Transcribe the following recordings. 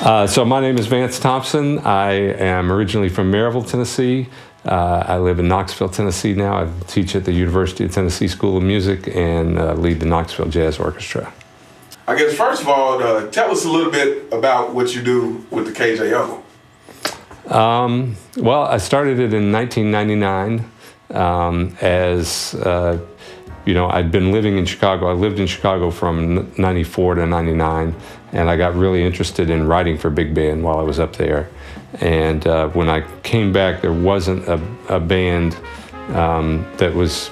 So my name is Vance Thompson. I am originally from Maryville, Tennessee. I live in Knoxville, Tennessee now. I teach at the University of Tennessee School of Music and lead the Knoxville Jazz Orchestra. I guess first of all, tell us a little bit about what you do with the KJO. Well, I started it in 1999 as, I'd been living in Chicago. I lived in Chicago from 94 to 99, and I got really interested in writing for big band while I was up there. And when I came back, there wasn't a band that was,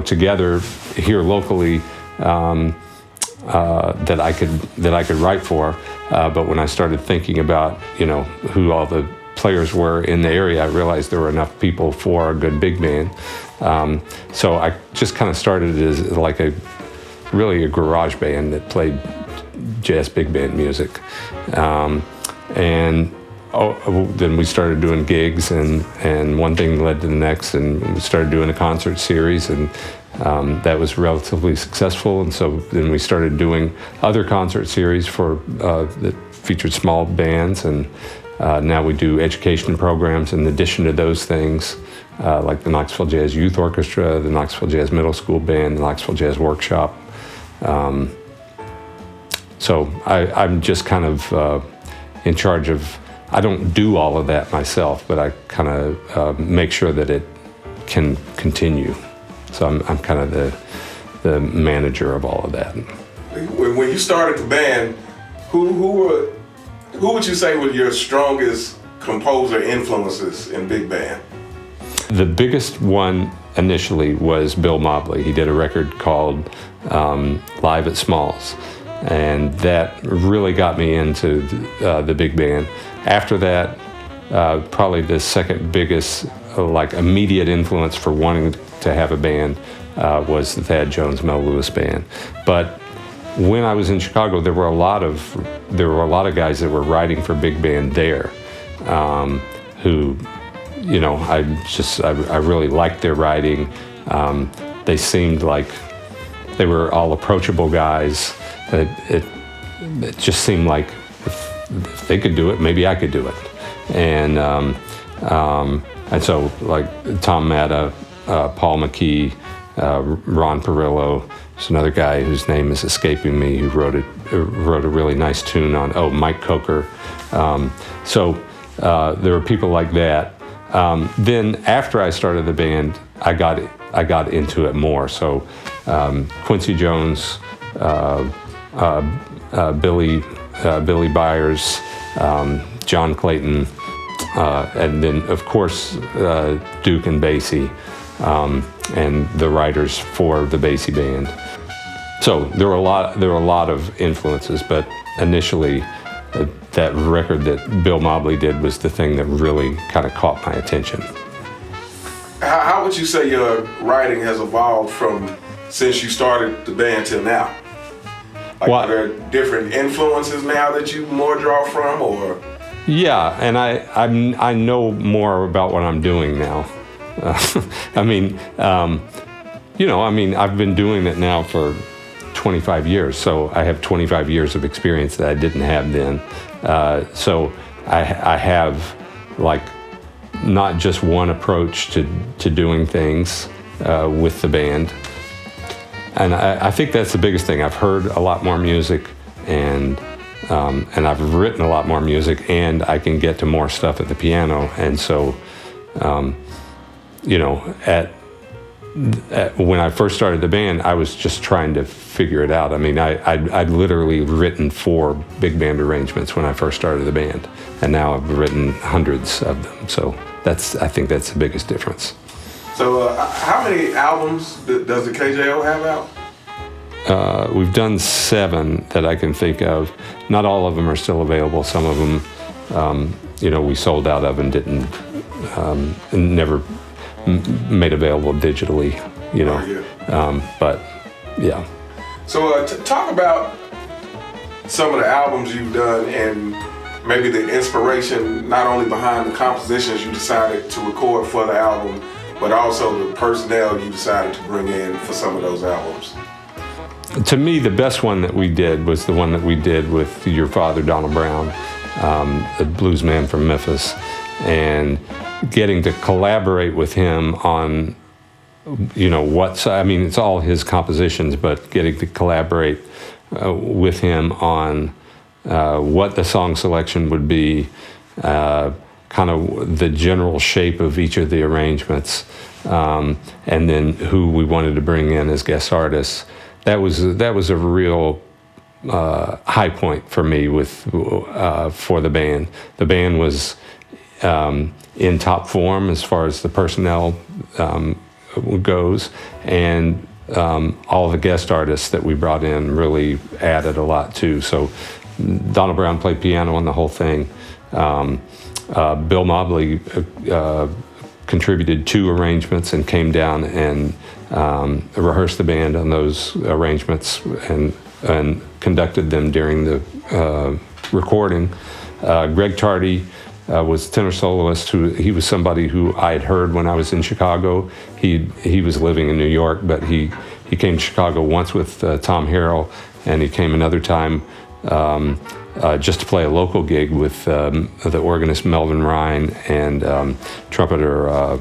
together here locally that I could write for. But when I started thinking about, who all the players were in the area, I realized there were enough people for a good big band. So I just kind of started as like really a garage band that played jazz big band music. Then we started doing gigs, and one thing led to the next, and we started doing a concert series, and that was relatively successful. And so then we started doing other concert series that featured small bands, and now we do education programs in addition to those things, like the Knoxville Jazz Youth Orchestra, the Knoxville Jazz Middle School Band, the Knoxville Jazz Workshop. So I'm just kind of in charge of, I don't do all of that myself, but I kind of make sure that it can continue. So I'm kind of the manager of all of that. When you started the band, who would you say were your strongest composer influences in big band? The biggest one initially was Bill Mobley. He did a record called Live at Smalls, and that really got me into the big band. After that, probably the second biggest immediate influence for wanting to have a band was the Thad Jones Mel Lewis band. But when I was in Chicago, there were a lot of guys that were writing for big band there, who, I really liked their writing. They seemed like they were all approachable guys. It just seemed like if they could do it, maybe I could do it. And so like Tom Matta, Paul McKee, Ron Perillo. There's another guy whose name is escaping me who wrote a really nice tune on, Mike Coker. So there were people like that. Then after I started the band, I got into it more. So Quincy Jones, Billy Byers, John Clayton, and then of course Duke and Basie, and the writers for the Basie band. So there were a lot of influences, but initially that record that Bill Mobley did was the thing that really kind of caught my attention. How would you say your writing has evolved since you started the band till now? Are there different influences now that you more draw from, or? Yeah, and I know more about what I'm doing now. I've been doing it now for 25 years, so I have 25 years of experience that I didn't have then. So I have not just one approach to doing things with the band. And I think that's the biggest thing. I've heard a lot more music, and I've written a lot more music, and I can get to more stuff at the piano. And so, when I first started the band, I was just trying to figure it out. I mean, I'd literally written 4 big band arrangements when I first started the band, and now I've written hundreds of them. So I think that's the biggest difference. So how many albums does the KJO have out? We've done 7 that I can think of. Not all of them are still available. Some of them, we sold out of and didn't, never made available digitally, but yeah. So talk about some of the albums you've done and maybe the inspiration not only behind the compositions you decided to record for the album, but also the personnel you decided to bring in for some of those albums. To me, the best one that we did was the one that we did with your father, Donald Brown. a blues man from Memphis, and getting to collaborate with him on, it's all his compositions, but getting to collaborate with him on what the song selection would be, kind of the general shape of each of the arrangements, and then who we wanted to bring in as guest artists. That was a real high point for me for the band. The band was in top form as far as the personnel goes, and all the guest artists that we brought in really added a lot too. So Donald Brown played piano on the whole thing. Bill Mobley contributed 2 arrangements and came down and rehearsed the band on those arrangements and conducted them during the recording. Greg Tardy was tenor soloist. He was somebody who I had heard when I was in Chicago. He was living in New York, but he came to Chicago once with Tom Harrell, and he came another time just to play a local gig with the organist Melvin Ryan and trumpeter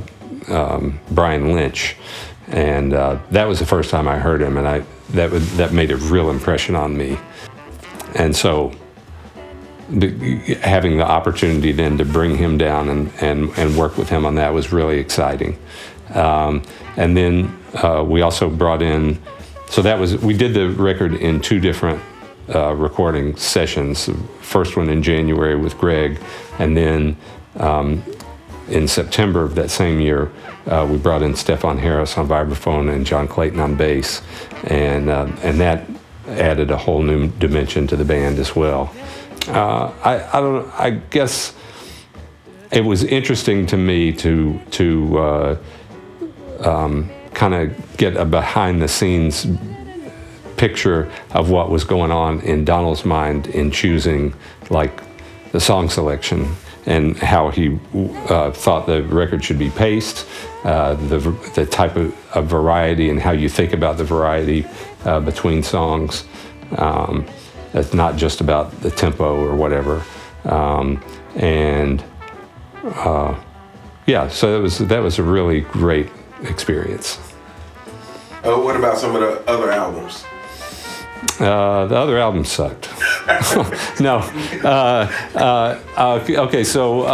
Brian Lynch. And that was the first time I heard him, and that made a real impression on me. And so having the opportunity then to bring him down and work with him on that was really exciting. And then we also brought in, we did the record in 2 different recording sessions. The first one in January with Greg, and then in September of that same year, we brought in Stefan Harris on vibraphone and John Clayton on bass, and that added a whole new dimension to the band as well. I guess it was interesting to me to kind of get a behind-the-scenes picture of what was going on in Donald's mind in choosing, like, the song selection and how he thought the record should be paced, the type of variety and how you think about the variety between songs. It's not just about the tempo or whatever. So that was a really great experience. What about some of the other albums? The other album sucked. No. Okay, so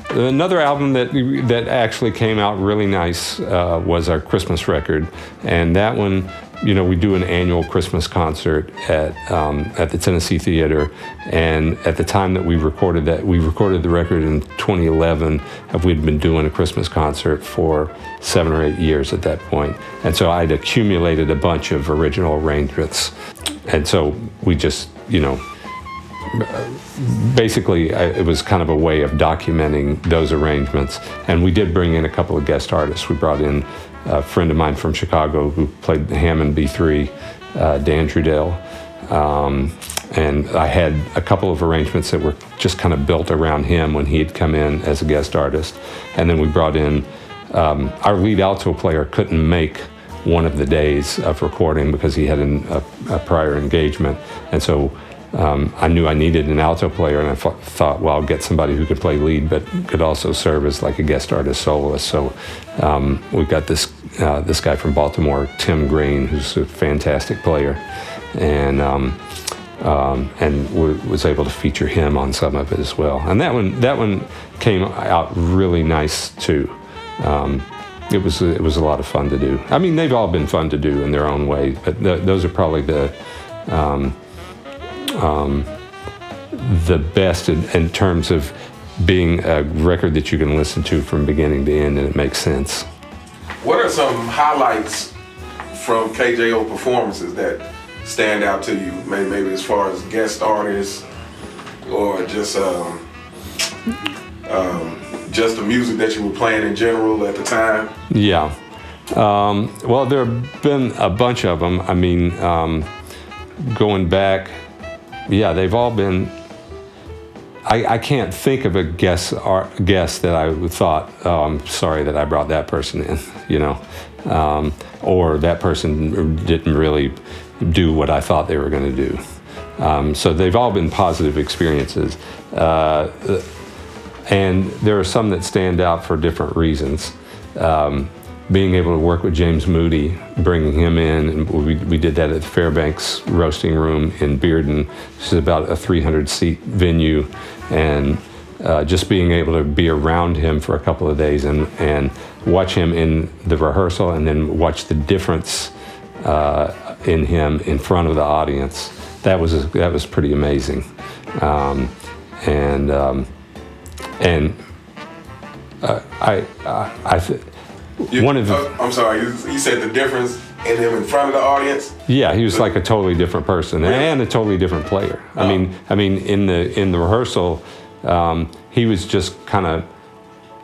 another album that actually came out really nice was our Christmas record, and that one, we do an annual Christmas concert at the Tennessee Theater, and at the time that we recorded the record in 2011, and we'd been doing a Christmas concert for 7 or 8 years at that point, and so I'd accumulated a bunch of original arrangements, and so we just, basically it was kind of a way of documenting those arrangements, and we did bring in a couple of guest artists. We brought in a friend of mine from Chicago who played the Hammond B3, Dan Trudell, and I had a couple of arrangements that were just kind of built around him when he had come in as a guest artist. And then we brought in, our lead alto player couldn't make one of the days of recording because he had a prior engagement, and so I knew I needed an alto player, and I thought, well, I'll get somebody who could play lead but could also serve as like a guest artist soloist. So we've got this guy from Baltimore, Tim Green, who's a fantastic player, and was able to feature him on some of it as well. And that one came out really nice too. It was a lot of fun to do. I mean, they've all been fun to do in their own way, but those are probably the best in terms of being a record that you can listen to from beginning to end and it makes sense. What are some highlights from KJO performances that stand out to you? Maybe as far as guest artists or just the music that you were playing in general at the time? Yeah. Well, there have been a bunch of them. I mean, going back, they've all been. I can't think of a guest that I thought, oh, I'm sorry that I brought that person in, or that person didn't really do what I thought they were going to do. So they've all been positive experiences. And there are some that stand out for different reasons. Being able to work with James Moody, bringing him in, and we did that at the Fairbanks Roasting Room in Bearden, which is about a 300-seat venue, and just being able to be around him for a couple of days and watch him in the rehearsal, and then watch the difference in him in front of the audience. That was pretty amazing, I'm sorry. You said the difference in him in front of the audience. Yeah, he was like a totally different person, really? And a totally different player. I mean, in the rehearsal, he was just kind of.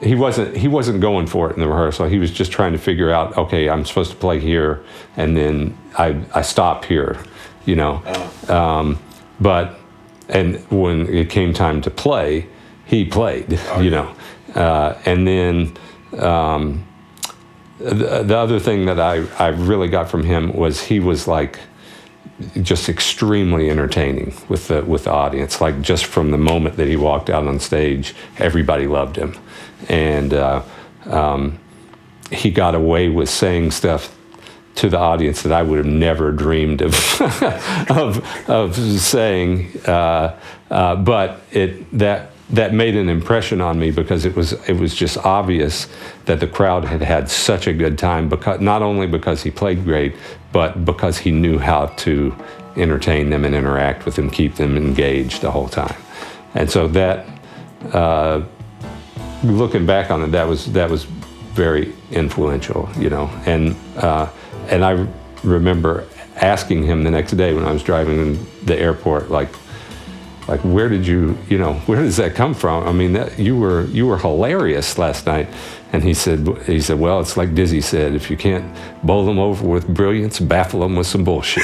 He wasn't going for it in the rehearsal. He was just trying to figure out, okay, I'm supposed to play here, and then I stop here, you know. But when it came time to play, he played, you know. And then the other thing that I really got from him was he was like just extremely entertaining with the audience. Like just from the moment that he walked out on stage, everybody loved him. And he got away with saying stuff to the audience that I would have never dreamed of of saying, but that made an impression on me because it was just obvious that the crowd had such a good time, because not only because he played great, but because he knew how to entertain them and interact with them, keep them engaged the whole time. And so that. Looking back on it, that was very influential, you know. And I remember asking him the next day when I was driving in the airport, like where did where does that come from? I mean, you were hilarious last night. And he said, well, it's like Dizzy said, if you can't bowl them over with brilliance, baffle them with some bullshit.